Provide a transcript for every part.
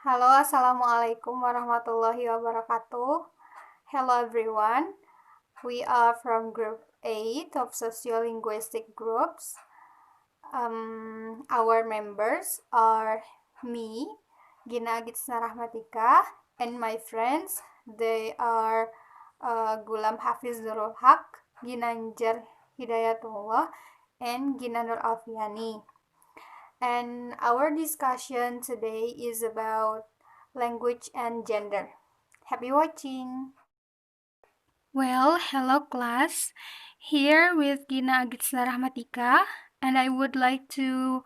Halo, Assalamualaikum warahmatullahi wabarakatuh. Hello everyone. We are from Group 8 of Sociolinguistic groups. Our members are me, Agitsna Rahmatika, and my friends. They are Gulam, Hafiz, Nurulhaq, Ginanjar Hidayatullah, and Gina Nur Alviani. And our discussion today is about language and gender. Happy watching! Well, hello class. Here with Gina Agitsna Rahmatika, and I would like to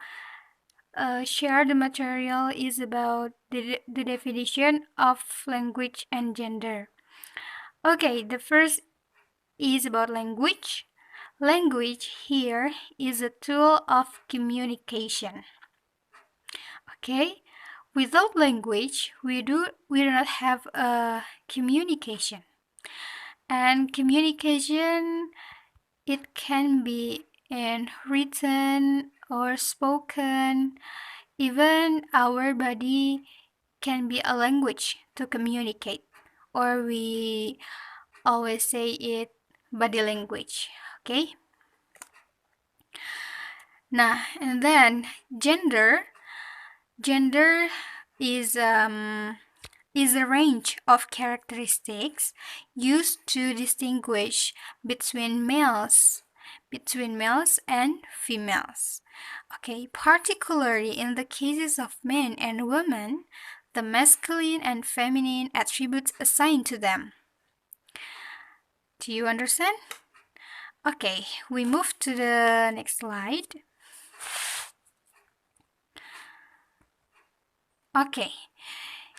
share the material is about the definition of language and gender. Okay, the first is about language. Language here is a tool of communication. Okay, without language, we do not have a communication. And communication, it can be in written or spoken. Even our body can be a language to communicate, or we always say it body language. Okay. Nah, and then gender is a range of characteristics used to distinguish between males and females. Okay, particularly in the cases of men and women, the masculine and feminine attributes assigned to them. Do you understand? Okay, we move to the next slide. Okay,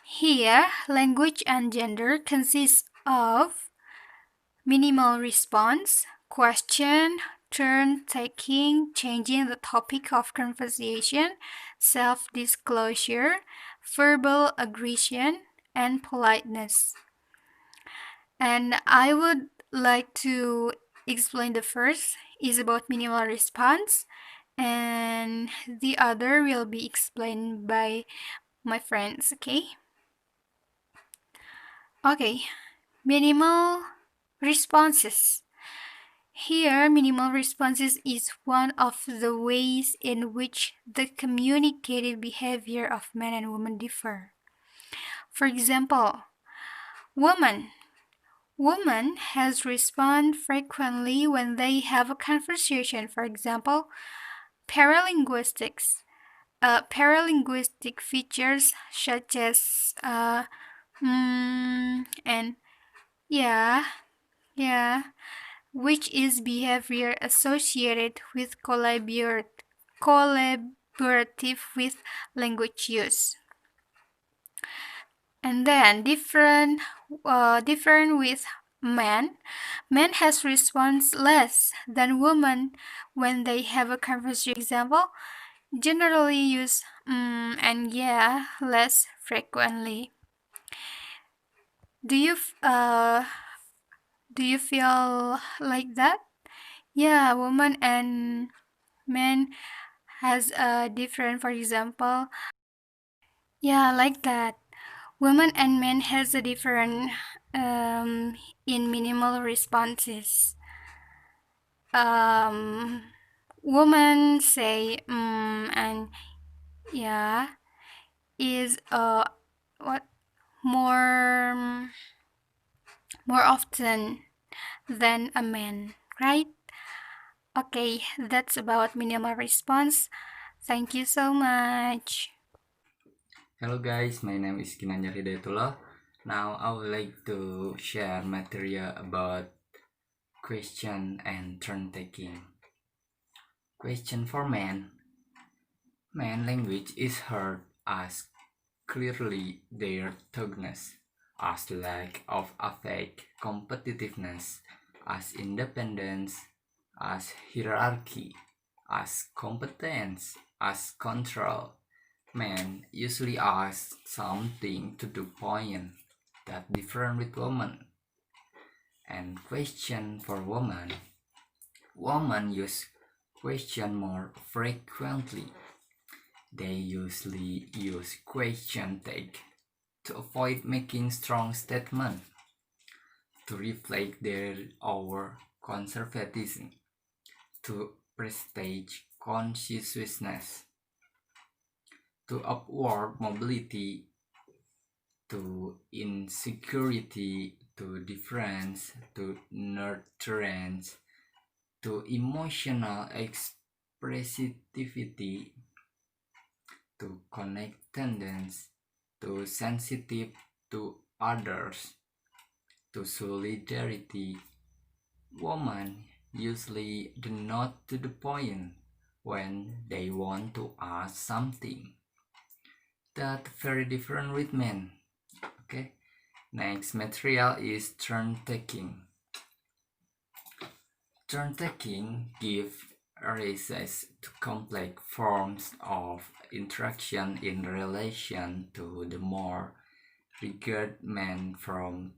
here language and gender consists of minimal response, question, turn taking, changing the topic of conversation, self-disclosure, verbal aggression, and politeness. And I would like to explain the first is about minimal response, and the other will be explained by my friends. Okay, minimal responses. Here, minimal responses is one of the ways in which the communicative behavior of men and women differ. For example, woman has respond frequently when they have a conversation. For example, paralinguistics. Paralinguistic features such as and yeah, which is behavior associated with collaborative with language use. And then different with men. Men has response less than women when they have a conversation. Example, generally use and yeah less frequently. Do you feel like that? Yeah, women and men has a different, for example. Yeah, like that. Women and men has a different in minimal responses. Women say and yeah is what more often than a man, right? Okay, that's about minimal response. Thank you so much. Hello guys, my name is Ginanjar Hidayatullah. Now I would like to share material about question and turn taking. Question for men. Man language is heard as clearly their toughness, as lack of affect, competitiveness, as independence, as hierarchy, as competence, as control. Men usually ask something to the point that different with women. And question for women. Women use question more frequently. They usually use question take to avoid making strong statements, to reflect their our conservatism, to prestige consciousness, to upward mobility, to insecurity, to difference, to nurturance, to emotional expressivity, to connectedness, to sensitive to others, to solidarity. Women usually do not to the point when they want to ask something. That very different with men. Okay. Next material is turn taking. Turn taking gives rise to complex forms of interaction in relation to the more regard men from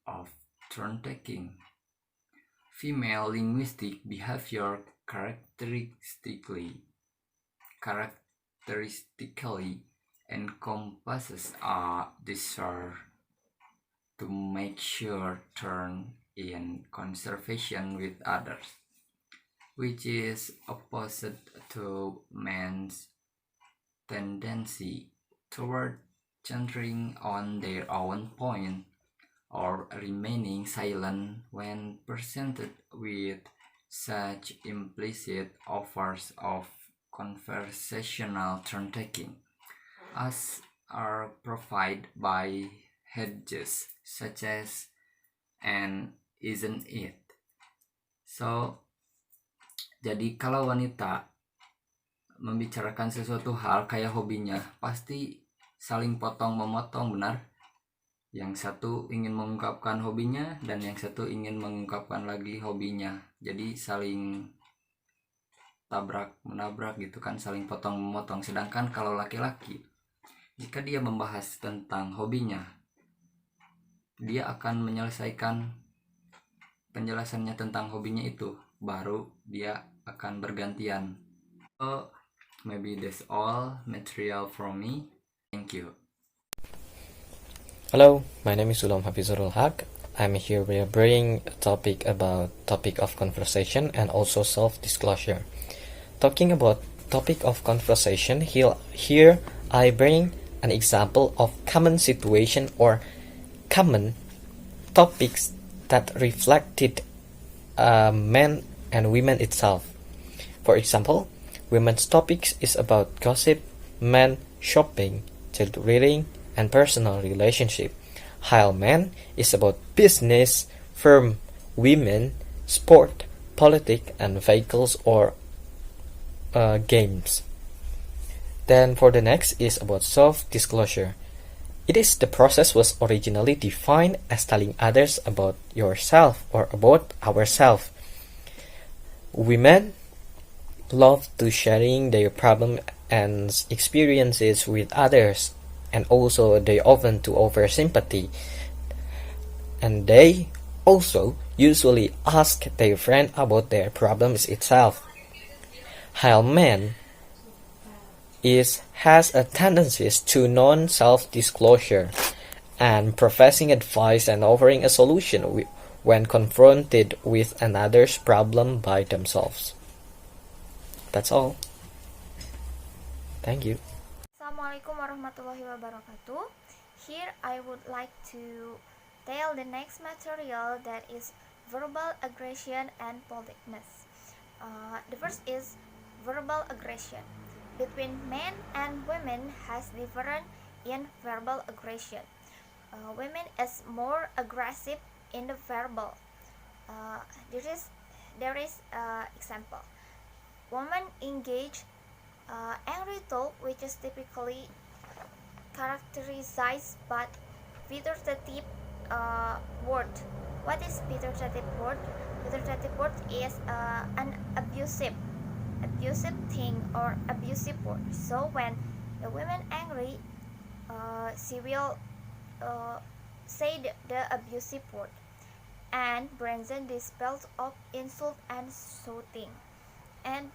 of turn taking. Female linguistic behavior characteristically encompasses a desire to make sure turn in conversation with others, which is opposite to men's tendency toward centering on their own point or remaining silent when presented with such implicit offers of conversational turn-taking as are provided by hedges such as and isn't it. So, jadi kalau wanita membicarakan sesuatu hal kayak hobinya, pasti saling potong memotong, benar? Yang satu ingin mengungkapkan hobinya dan yang satu ingin mengungkapkan lagi hobinya. Jadi saling tabrak menabrak gitu kan, saling potong memotong. Sedangkan kalau laki-laki, jika dia membahas tentang hobinya, dia akan menyelesaikan penjelasannya tentang hobinya itu, baru dia akan bergantian. So maybe that's all material from me. Thank you. Hello, my name is Gulam Hafiz Nurulhaq. I'm here to bring a topic of conversation and also self-disclosure. Talking about topic of conversation, here I bring an example of common situation or common topics that reflected men and women itself. For example, women's topics is about gossip, men shopping, child rearing, and personal relationship. While men is about business, firm, women, sport, politics, and vehicles or games. Then for the next is about self-disclosure. It is the process was originally defined as telling others about yourself or about ourselves. Women love to sharing their problem and experiences with others, and also they often to offer sympathy, and they also usually ask their friend about their problems itself. While men has a tendency to non-self-disclosure and professing advice and offering a solution when confronted with another's problem by themselves. That's all. Thank you. Assalamualaikum warahmatullahi wabarakatuh. Here I would like to tell the next material that is verbal aggression and politeness. The first is verbal aggression. Between men and women has different in verbal aggression. Women is more aggressive in the verbal. There is example. Women engage angry talk, which is typically characterized by vitiative word. What is vitiative word? Vitiative word is an abusive thing or abusive word. So when the woman angry, she will say the abusive word and present the spells of insult and shouting. And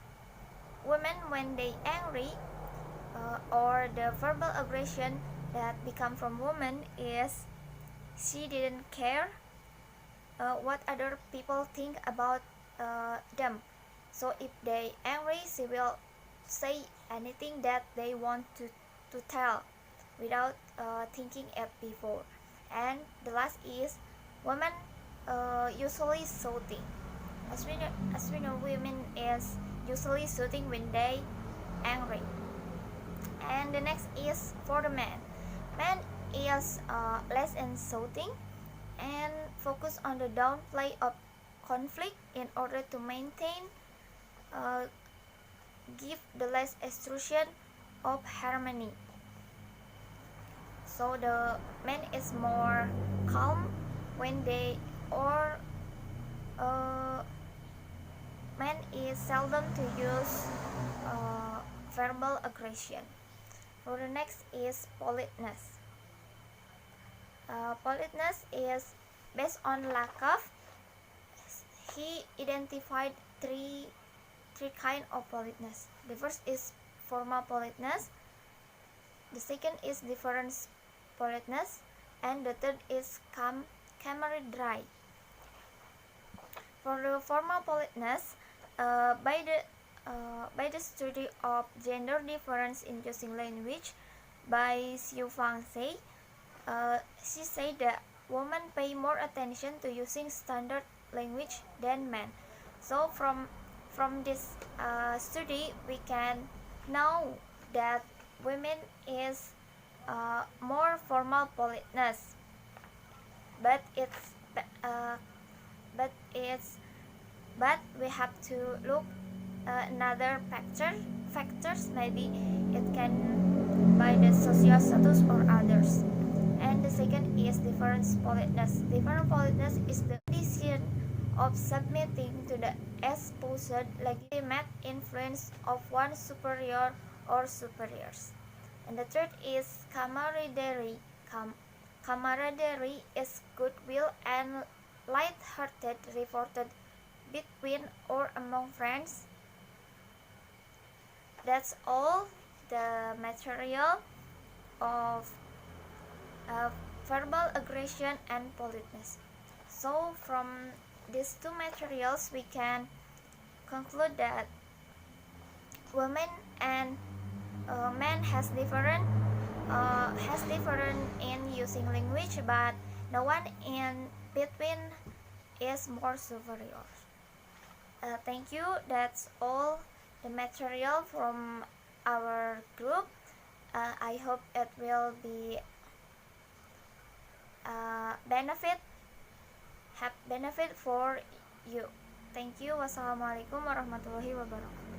women, when they angry or the verbal aggression, that become from woman is she didn't care what other people think about them. So if they angry, she will say anything that they want to tell without thinking it before. And the last is women usually shouting. As we know, women is usually shouting when they angry. And the next is for the man. Man is less in shouting and focus on the downplay of conflict in order to maintain give the less extrusion of harmony. So the man is more calm when they or man is seldom to use verbal aggression. For the next is politeness. Politeness is based on lack of. He identified three kind of politeness. The first is formal politeness. The second is difference politeness, and the third is camaraderie. For the formal politeness, by the study of gender difference in using language by Xiu Fang Sei, she said that women pay more attention to using standard language than men. So from this study, we can know that women is more formal politeness, but we have to look another factors. Maybe it can by the social status or others. And the second is difference politeness. Different politeness is the condition of submitting to the exposed legitimate influence of one superior or superiors. And the third is camaraderie. Camaraderie is goodwill and light-hearted reported between or among friends. That's all the material of verbal aggression and politeness. So from these two materials, we can conclude that women and men has different in using language, but no one in between is more superior. Thank you. That's all the material from our group. I hope it will be benefit for you. Thank you. Wassalamualaikum warahmatullahi wabarakatuh.